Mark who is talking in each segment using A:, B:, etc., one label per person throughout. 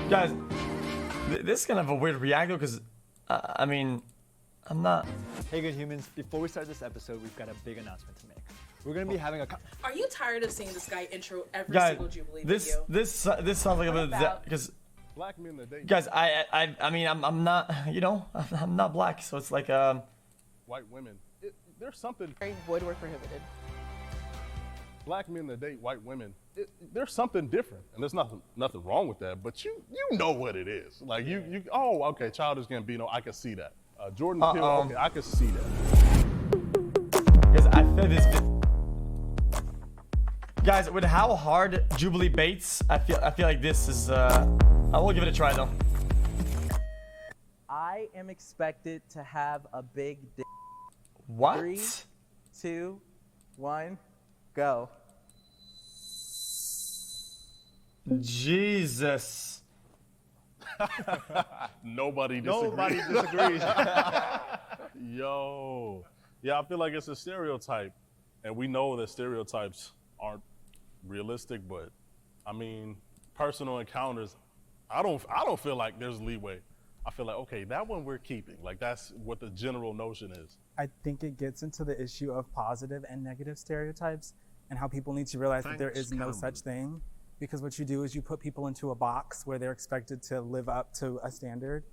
A: Guys, this is kind of a weird react though, because I mean, I'm not.
B: Hey, good humans. Before we start this episode, we've got a big announcement to make. We're gonna be having a.
C: Are you tired of seeing this guy intro every
A: Guys,
C: single Jubilee
A: this
C: video?
A: this sounds like a bit because.
D: Black men that date
A: Guys, I mean, I'm not, you know, I'm not black, so it's like
D: white women. There's something.
C: Void were prohibited.
D: Black men that date white women. There's something different, and there's nothing wrong with that. But you know what it is. Like you. Oh, okay. Childish Gambino. I can see that. Jordan Peele. Okay, I can see that.
A: Guys, I feel this. Guys, with how hard Jubilee baits, I feel like this is. I will give it a try though.
E: I am expected to have a big dick.
A: What?
E: 3, 2, 1, go.
A: Jesus.
D: Nobody disagrees. Yo. Yeah, I feel like it's a stereotype. And we know that stereotypes aren't realistic, but I mean, personal encounters, I don't feel like there's leeway. I feel like, okay, that one we're keeping. Like that's what the general notion is.
F: I think it gets into the issue of positive and negative stereotypes and how people need to realize that there is no such thing. Because what you do is you put people into a box where they're expected to live up to a standard.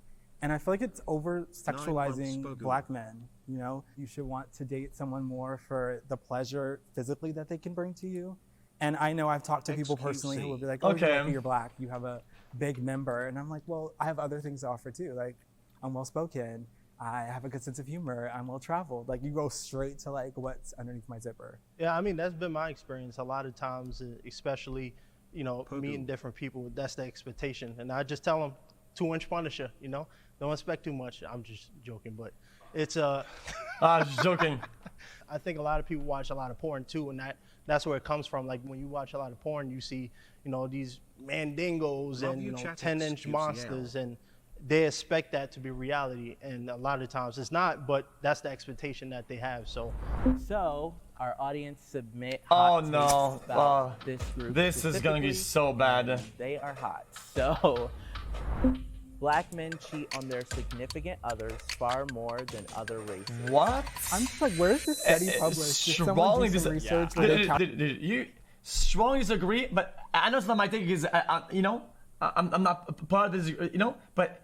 F: And I feel like it's over-sexualizing black men. You know, you should want to date someone more for the pleasure physically that they can bring to you. And I know I've talked to people personally who will be like, oh,
A: okay,
F: you're black, you have a big member. And I'm like, well, I have other things to offer too. Like, I'm well-spoken, I have a good sense of humor, I'm well-traveled. Like, you go straight to like what's underneath my zipper.
G: Yeah, I mean, that's been my experience. A lot of times, especially, you know, meeting different people, that's the expectation. And I just tell them, 2-inch Punisher, you know? Don't expect too much. I'm just joking, but it's
A: just joking.
G: I think a lot of people watch a lot of porn too, and that's where it comes from. Like when you watch a lot of porn, you see, you know, these mandingos and, you know, 10-inch monsters, and they expect that to be reality, and a lot of times it's not, but that's the expectation that they have. So
E: Our audience submit
A: Oh
E: hot
A: no.
E: takes about this group.
A: This is gonna be so bad.
E: They are hot. So, black men cheat on their significant others far more than other races.
A: What?
F: I'm just like, where is this study published? Did someone do some research?
A: Dude, you strongly disagree, but I know it's not my take because you know, I'm not part of this, you know, but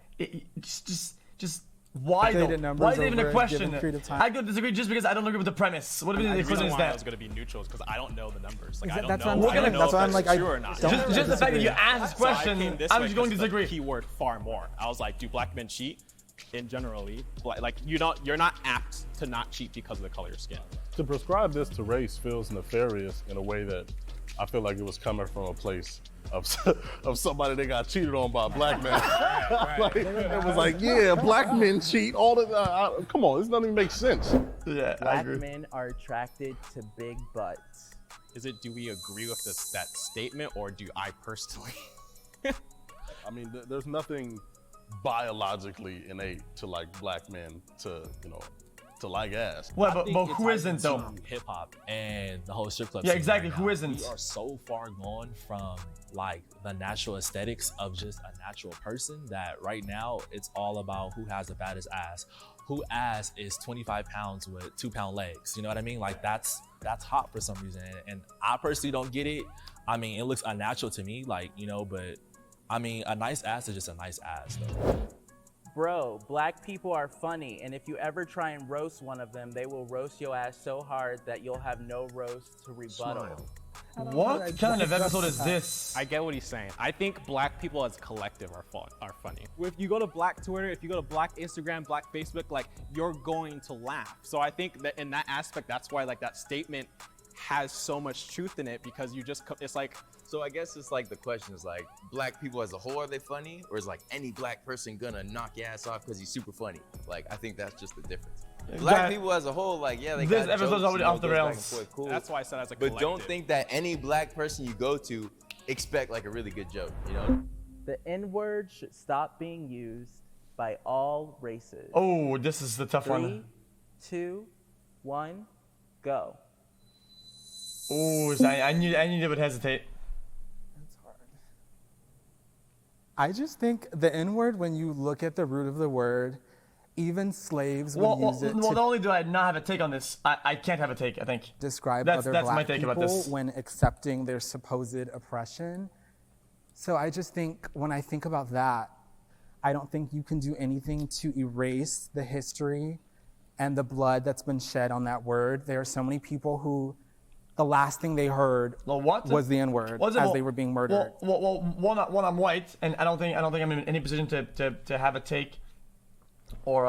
A: just why though? Why is it even a question? I could disagree just because I don't agree with the premise. What if the question is that?
H: I was going to be neutral because I don't know the numbers. Like, I don't
F: that's
H: know.
F: what I'm saying. That's why I'm like,
H: true or not.
A: Just the fact that you asked this question,
H: So
A: I'm just going to disagree.
H: Keyword far more. I was like, do black men cheat? In generally, like you're not apt to not cheat because of the color of your skin.
D: To prescribe this to race feels nefarious in a way that I feel like it was coming from a place of somebody that got cheated on by a black man. Like, it was like, yeah, black men cheat all the time. Come on, this doesn't even make sense.
A: Yeah, I
E: Black
A: agree.
E: men are attracted to big butts.
H: Do we agree with that statement, or do I personally?
D: I mean, there's nothing biologically innate to like black men to, you know, to like ass.
A: Well, but who isn't though?
I: Hip hop and the whole strip club.
A: Yeah,
I: scene
A: exactly.
I: right
A: Who
I: now.
A: isn't?
I: We are so far gone from like the natural aesthetics of just a natural person that right now it's all about who has the baddest ass. Who ass is 25 pounds with 2-pound legs. You know what I mean? Like that's hot for some reason. And I personally don't get it. I mean, it looks unnatural to me, like, you know, but I mean, a nice ass is just a nice ass though.
E: Bro, black people are funny, and if you ever try and roast one of them, they will roast your ass so hard that you'll have no roast to rebuttal.
A: What kind of episode is this?
H: I get what he's saying. I think black people as a collective are funny.
J: If you go to black Twitter, if you go to black Instagram, black Facebook, like, you're going to laugh. So I think that in that aspect, that's why like that statement has so much truth in it, because you just, it's like.
K: So I guess it's like the question is like, black people as a whole, are they funny? Or is like any black person gonna knock your ass off because he's super funny? Like, I think that's just the difference. Black people as a whole, like, yeah, they
A: this
K: got
A: episode's
K: jokes,
A: already
K: you know,
A: off the
K: goes back
A: rails.
K: and forth, cool.
H: That's why I said as a
K: But
H: collective.
K: don't think that any black person you go to expect like a really good joke, you know?
E: The N-word should stop being used by all races.
A: Oh, this is the tough
E: 3,
A: one.
E: 2, 1, go.
A: Oh, I knew they would hesitate.
F: That's hard. I just think the N-word, when you look at the root of the word, even slaves would use it
A: not only do I not have a take on this, I can't have a take, I think.
F: describe
A: That's
F: other
A: my
F: black
A: take about
F: people
A: this.
F: when accepting their supposed oppression. So I just think, when I think about that, I don't think you can do anything to erase the history and the blood that's been shed on that word. There are so many people who the last thing they heard was the N-word as they were being murdered.
A: One, I'm white, and I don't think I'm in any position to have a take, or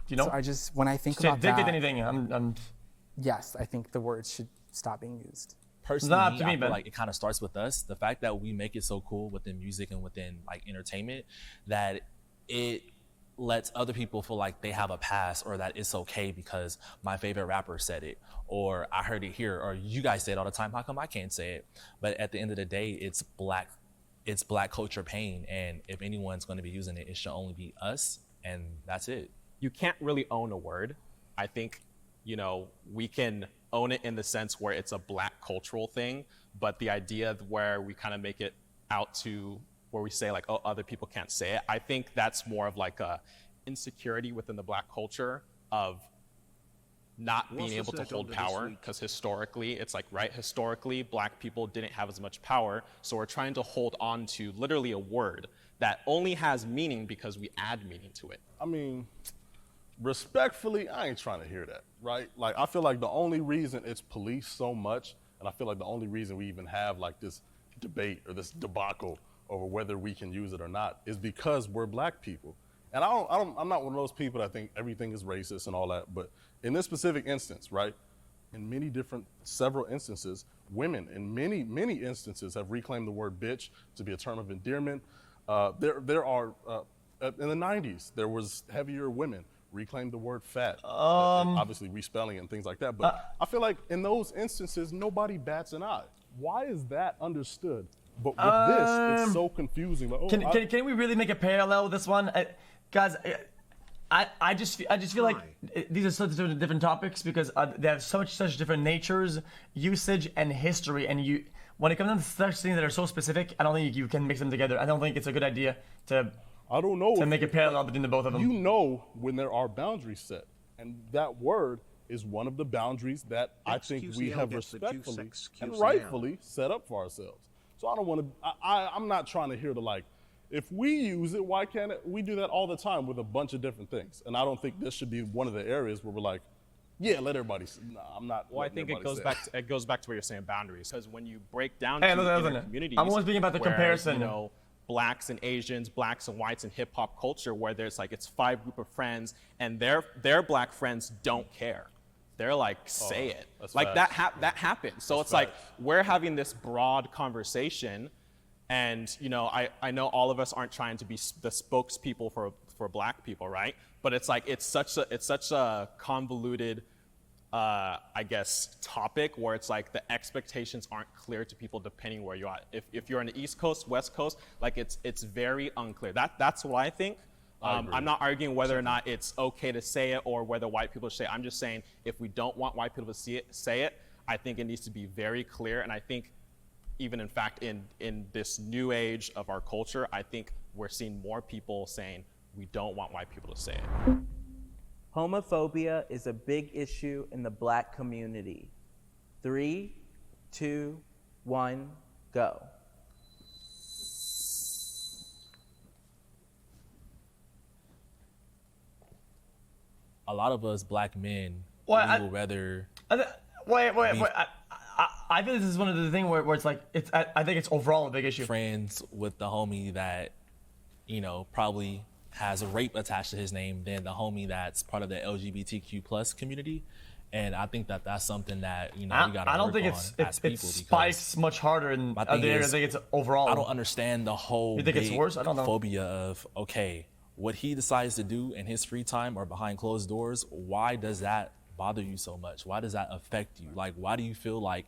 A: you know.
F: So I just, when I think
A: to
F: about
A: dictate
F: that,
A: anything,
F: yes, I think the word should stop being used.
I: Personally, I feel like it kind of starts with us. The fact that we make it so cool within music and within like entertainment that it lets other people feel like they have a pass, or that it's okay because my favorite rapper said it, or I heard it here, or you guys say it all the time. How come I can't say it? But at the end of the day, it's black culture pain, and if anyone's going to be using it, it should only be us, and that's it.
H: You can't really own a word. I think, you know, we can own it in the sense where it's a black cultural thing, but the idea where we kind of make it out to where we say like, oh, other people can't say it, I think that's more of like a insecurity within the black culture of not being able to hold power, because historically, it's like, right, historically, black people didn't have as much power, so we're trying to hold on to literally a word that only has meaning because we add meaning to it.
D: I mean, respectfully, I ain't trying to hear that, right? Like, I feel like the only reason it's policed so much, and I feel like the only reason we even have like this debate or this debacle over whether we can use it or not is because we're black people. And I'm not one of those people that think everything is racist and all that, but in this specific instance, right, in several instances, women in many instances have reclaimed the word bitch to be a term of endearment. There are, in the 90s, there was heavier women reclaimed the word fat, obviously respelling and things like that. But I feel like in those instances, nobody bats an eye. Why is that understood? But with this, it's so confusing. Like,
A: can we really make a parallel with this one, guys? I just feel like these are such different topics because they have such different natures, usage, and history. And when it comes down to such things that are so specific, I don't think you can mix them together. I don't think it's a good idea to make a parallel between the both of them.
D: You know when there are boundaries set, and that word is one of the boundaries that I think we have respectfully and rightfully set up for ourselves. So I don't want to. I'm not trying to hear the like. If we use it, why can't it? We do that all the time with a bunch of different things, and I don't think this should be one of the areas where we're like, yeah, let everybody. Nah, I'm not.
H: Well, I think it goes back to where you're saying boundaries, because when you break down communities,
A: I'm always thinking about the comparison.
H: You know, blacks and Asians, blacks and whites in hip hop culture, where there's like it's 5 group of friends, and their black friends don't care. They're like, say it. Like that happens. So it's like we're having this broad conversation, and you know, I know all of us aren't trying to be the spokespeople for black people, right? But it's like it's such a convoluted I guess topic where it's like the expectations aren't clear to people depending where you're at. If you're on the East Coast, West Coast, like it's very unclear. That's what I think. I'm not arguing whether or not it's okay to say it or whether white people should say it. I'm just saying if we don't want white people to say it, I think it needs to be very clear. And I think even in fact in this new age of our culture, I think we're seeing more people saying we don't want white people to say it.
E: Homophobia is a big issue in the black community. 3, 2, 1, go.
I: A lot of us black men, we will rather.
A: Wait. I think this is one of the things where it's like I think it's overall a big issue.
I: Friends with the homie that, you know, probably has a rape attached to his name than the homie that's part of the LGBTQ plus community, and I think that's something that we gotta work on. I don't think
A: it spikes much harder in other areas. I think it's overall.
I: I don't understand the whole.
A: You think it's worse? I don't know.
I: Phobia of what he decides to do in his free time or behind closed doors, why does that bother you so much? Why does that affect you? Like, why do you feel like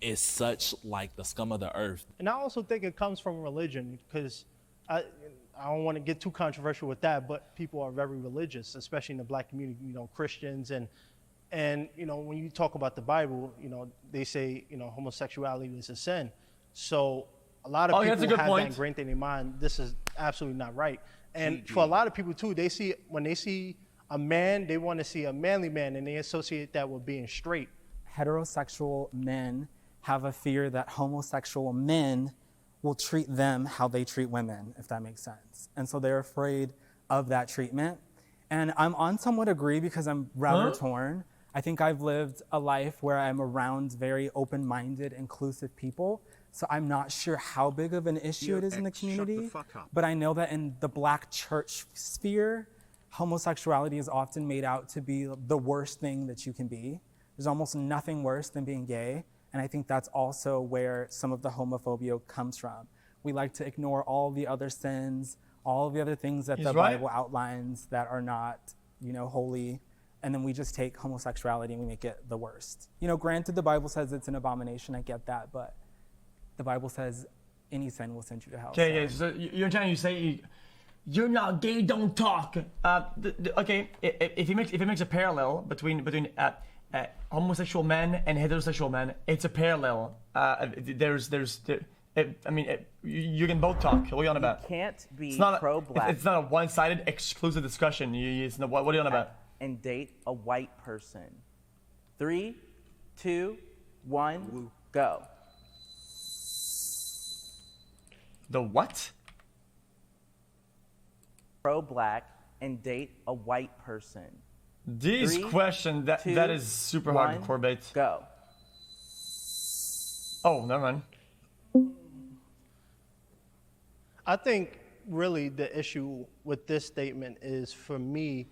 I: it's such like the scum of the earth?
G: And I also think it comes from religion, because I don't want to get too controversial with that, but people are very religious, especially in the black community, you know, Christians. And you know, when you talk about the Bible, you know, they say, you know, homosexuality is a sin. So a lot of people have that ingrained in their mind. This is absolutely not right. And for a lot of people too, when they see a man, they want to see a manly man, and they associate that with being straight.
F: Heterosexual men have a fear that homosexual men will treat them how they treat women, if that makes sense. And so they're afraid of that treatment. And I'm on somewhat agree because I'm rather torn. I think I've lived a life where I'm around very open-minded, inclusive people. So I'm not sure how big of an issue it is in the community. But I know that in the Black church sphere, homosexuality is often made out to be the worst thing that you can be. There's almost nothing worse than being gay. And I think that's also where some of the homophobia comes from. We like to ignore all the other sins, all the other things that the Bible outlines that are not, holy. And then we just take homosexuality and we make it the worst. Granted, the Bible says it's an abomination. I get that, but the Bible says any sin will send you to hell.
A: Okay, so you're trying to say you're not gay, don't talk. Okay, if he makes a parallel between homosexual men and heterosexual men, it's a parallel. You can both talk. What are you on about?
E: You can't be
A: pro-black. It's not a one-sided, exclusive discussion. What are you on about?
E: And date a white person. 3, 2, 1, go.
A: The what?
E: Pro-black and date a white person.
A: These questions, that is super hard to bait.
E: Go.
A: Oh, never mind.
G: I think really the issue with this statement is, for me.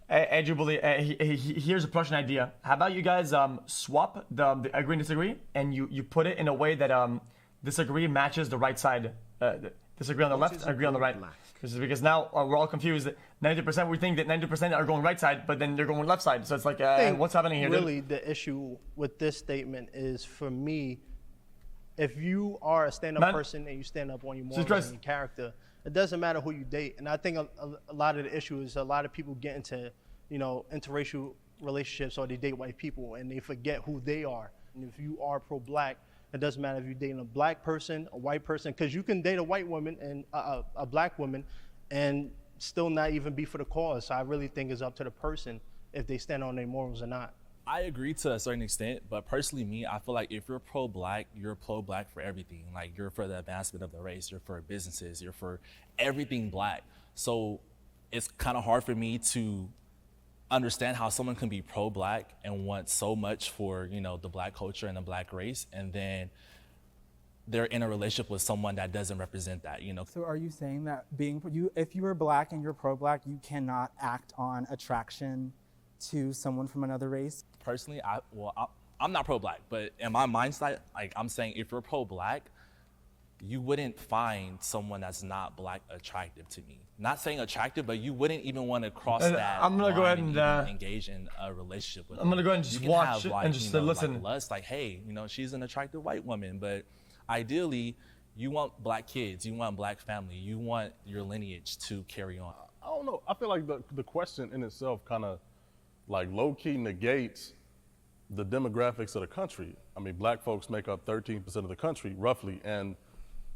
A: Hey, Jubilee, here's a Prussian idea. How about you guys swap the agree and disagree, and you put it in a way that disagree matches the right side. Disagree on the left, agree on the right. Because now we're all confused. 90%, we think that 90% are going right side, but then they're going left side. So it's like, what's happening here?
G: Really, the issue with this statement is, for me, if you are a stand-up person and you stand up on your morals and your character, it doesn't matter who you date. And I think a lot of the issue is a lot of people get into, interracial relationships, or they date white people and they forget who they are. And if you are pro-black, it doesn't matter if you're dating a black person, a white person, because you can date a white woman and a black woman and still not even be for the cause. So I really think it's up to the person if they stand on their morals or not.
I: I agree to a certain extent, but personally me, I feel like if you're pro-black, you're pro-black for everything. Like, you're for the advancement of the race, you're for businesses, you're for everything black. So it's kind of hard for me to understand how someone can be pro-black and want so much for, the black culture and the black race, and then they're in a relationship with someone that doesn't represent that,
F: So are you saying that if you are black and you're pro-black, you cannot act on attraction to someone from another race?
I: Personally, I'm not pro-black, but in my mindset, like, I'm saying if you're pro-black, you wouldn't find someone that's not black attractive to me. Not saying attractive, but you wouldn't even want to cross that.
A: I'm gonna go ahead and
I: engage in a relationship with.
A: I'm gonna go ahead and just watch it and just listen.
I: Like lust, like, hey, she's an attractive white woman, but ideally, you want black kids, you want black family, you want your lineage to carry on.
D: I don't know. I feel like the question in itself kind of like low-key negates the demographics of the country. I mean, black folks make up 13% of the country, roughly, and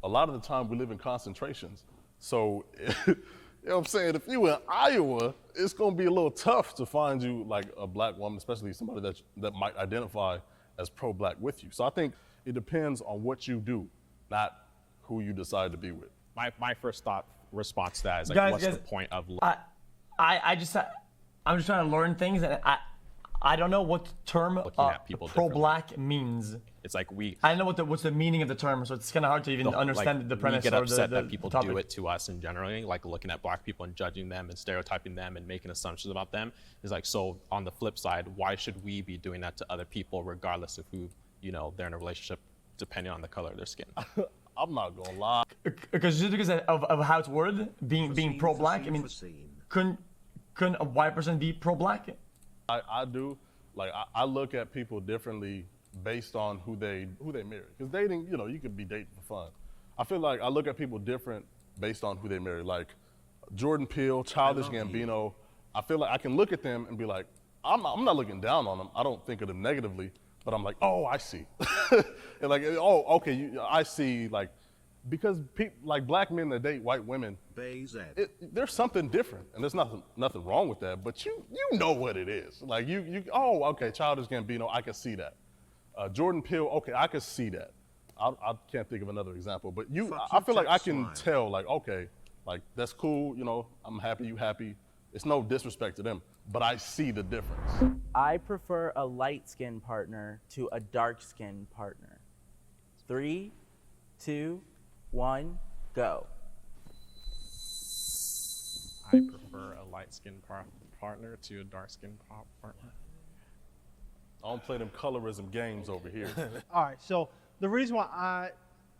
D: a lot of the time we live in concentrations. So, you know what I'm saying? If you in Iowa, it's gonna be a little tough to find you like a black woman, especially somebody that might identify as pro-black with you. So I think it depends on what you do, not who you decide to be with.
H: My first response to that is like,
A: guys,
H: what's the point of
A: I'm just trying to learn things, and I don't know what term pro-black means.
H: It's like
A: I don't know what's the meaning of the term, so it's kind of hard to even understand the premise.
H: We get upset
A: the
H: that people
A: topic.
H: do it to us in general, like looking at black people and judging them and stereotyping them and making assumptions about them. Is like, so on the flip side, why should we be doing that to other people, regardless of who they're in a relationship, depending on the color of their skin?
D: I'm not gonna lie.
A: Because of how it's worded, being pro-black, I mean, couldn't a white person be pro-black?
D: I do. Like, I look at people differently based on who they marry. Because dating, you could be dating for fun. I feel like I look at people different based on who they marry. Like Jordan Peele, Childish Gambino, I feel like I can look at them and be like, I'm not looking down on them. I don't think of them negatively, but I'm like, oh, I see. And like, oh, okay, I see, like, because like black men that date white women, there's something different, and there's nothing wrong with that. But you know what it is. Like oh, okay, Childish Gambino, I can see that. Jordan Peele, okay, I can see that. I can't think of another example, but I feel like I can tell, like, okay, like that's cool, you know, I'm happy, you happy. It's no disrespect to them, but I see the difference.
E: I prefer a light-skinned partner to a dark-skinned partner. 3, 2, 1, go.
L: I prefer a light-skinned partner to a dark-skinned partner.
D: I don't play them colorism games over here.
G: All right, so the reason why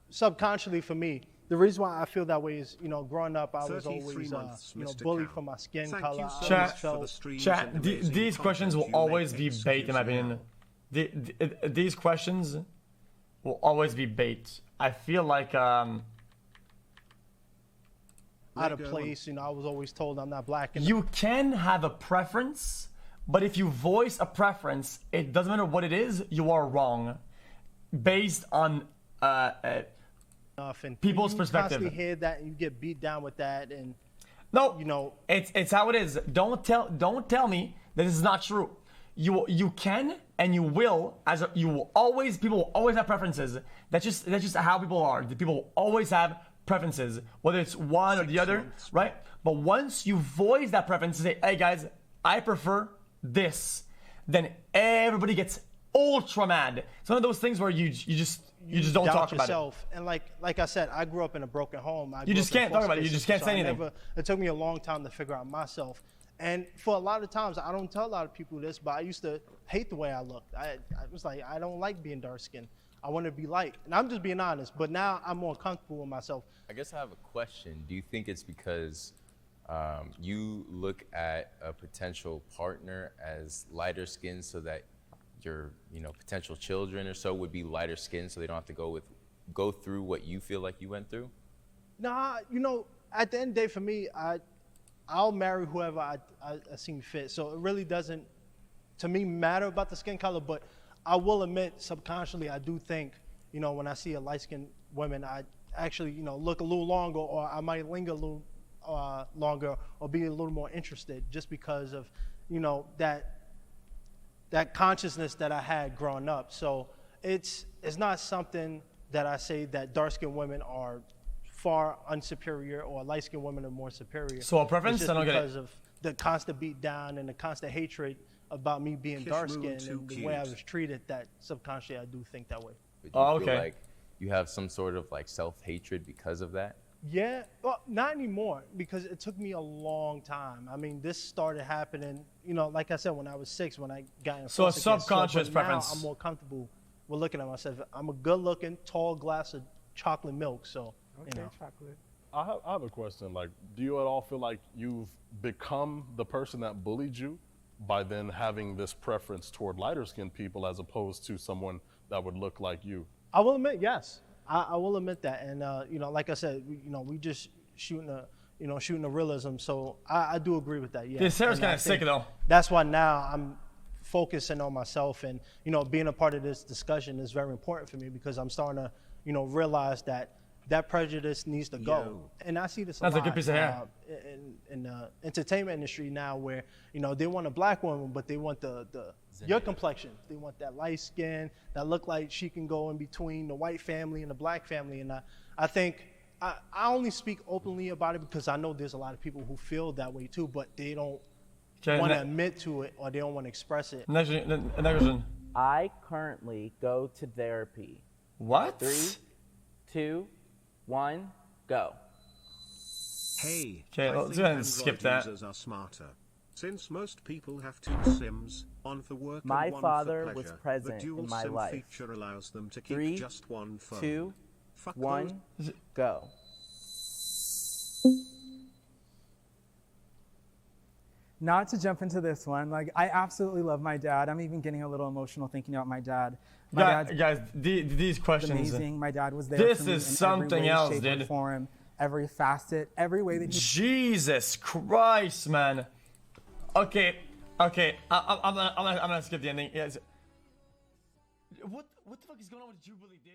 G: subconsciously for me, the reason why I feel that way is, you know, growing up, I was always, bullied for my skin color.
A: Chat, these questions will always be bait, in my opinion. These questions will always be bait. I feel like,
G: out of place, you know, I was always told I'm not black.
A: You can have a preference, but if you voice a preference, it doesn't matter what it is, you are wrong. Based on people's perspective.
G: You constantly hear that and you get beat down with that, and
A: no,
G: you know,
A: it's how it is. Don't tell me that this is not true. You can and you will, people will always have preferences. That's just how people are. People will always have preferences, whether it's one or the other, right? But once you voice that preference and say, hey guys, I prefer this, then everybody gets ultra mad. It's one of those things where you just don't talk about
G: yourself. And like I said, I grew up in a broken home.
A: You just can't talk about it. You just can't say anything.
G: It took me a long time to figure out myself. And for a lot of times, I don't tell a lot of people this, but I used to hate the way I looked. I was like, I don't like being dark skinned. I want to be light. And I'm just being honest. But now I'm more comfortable with myself.
K: I guess I have a question. Do you think it's because you look at a potential partner as lighter skinned so that your potential children or so would be lighter skinned so they don't have to go through what you feel like you went through?
G: Nah, at the end of the day for me, I'll marry whoever I seem fit. So it really doesn't, to me, matter about the skin color, but I will admit subconsciously I do think, when I see a light-skinned woman, I actually, look a little longer, or I might linger a little longer, or be a little more interested just because of, that consciousness that I had growing up. So it's not something that I say that dark-skinned women are far unsuperior or light-skinned women are more superior.
A: So a preference? I don't get it.
G: Because of the constant beat down and the constant hatred about me being dark-skinned and the way I was treated, that subconsciously I do think that way.
K: But do you feel like you have some sort of self-hatred because of that?
G: Yeah, well, not anymore, because it took me a long time. I mean, this started happening, like I said, when I was 6, when I got in.
A: So a subconscious preference.
G: Now I'm more comfortable with looking at myself. I'm a good-looking, tall glass of chocolate milk, so,
F: chocolate.
D: I have a question. Do you at all feel like you've become the person that bullied you by then having this preference toward lighter-skinned people as opposed to someone that would look like you?
G: I will admit, yes. I will admit that, and like I said, we just shooting a realism. So I do agree with that. Yeah.
A: This hair's kind of sick though.
G: That's why now I'm focusing on myself, and being a part of this discussion is very important for me, because I'm starting to realize that prejudice needs to go. And I see this a lot.
A: That's a good piece of hair.
G: In the entertainment industry now, where they want a black woman, but they want your complexion. They want that light skin that look like she can go in between the white family and the black family. And I think I only speak openly about it because I know there's a lot of people who feel that way too, but they don't want to admit to it, or they don't want to express it.
A: Next question.
E: I currently go to therapy.
A: What?
E: 3, 2, 1, go.
M: Hey,
A: okay, let's go ahead and skip that.
M: Users are smarter. Since most people have 2 SIMs, one for work
E: my
M: and one
E: father
M: for pleasure,
E: was present
M: the dual
E: in my
M: SIM
E: life.
M: feature allows them to keep
E: 3,
M: just one phone.
E: 2,
M: Fuck
E: 1, go.
F: Not to jump into this one, I absolutely love my dad. I'm even getting a little emotional thinking about my dad.
A: Guys, these questions.
F: Amazing. My dad was there.
A: This
F: for me
A: is
F: in
A: something
F: every way,
A: else,
F: shape,
A: dude.
F: Or form, every facet, every way that he.
A: Jesus Christ, man. Okay. I'm gonna skip the ending. Yes. What the fuck is going on with Jubilee, dude?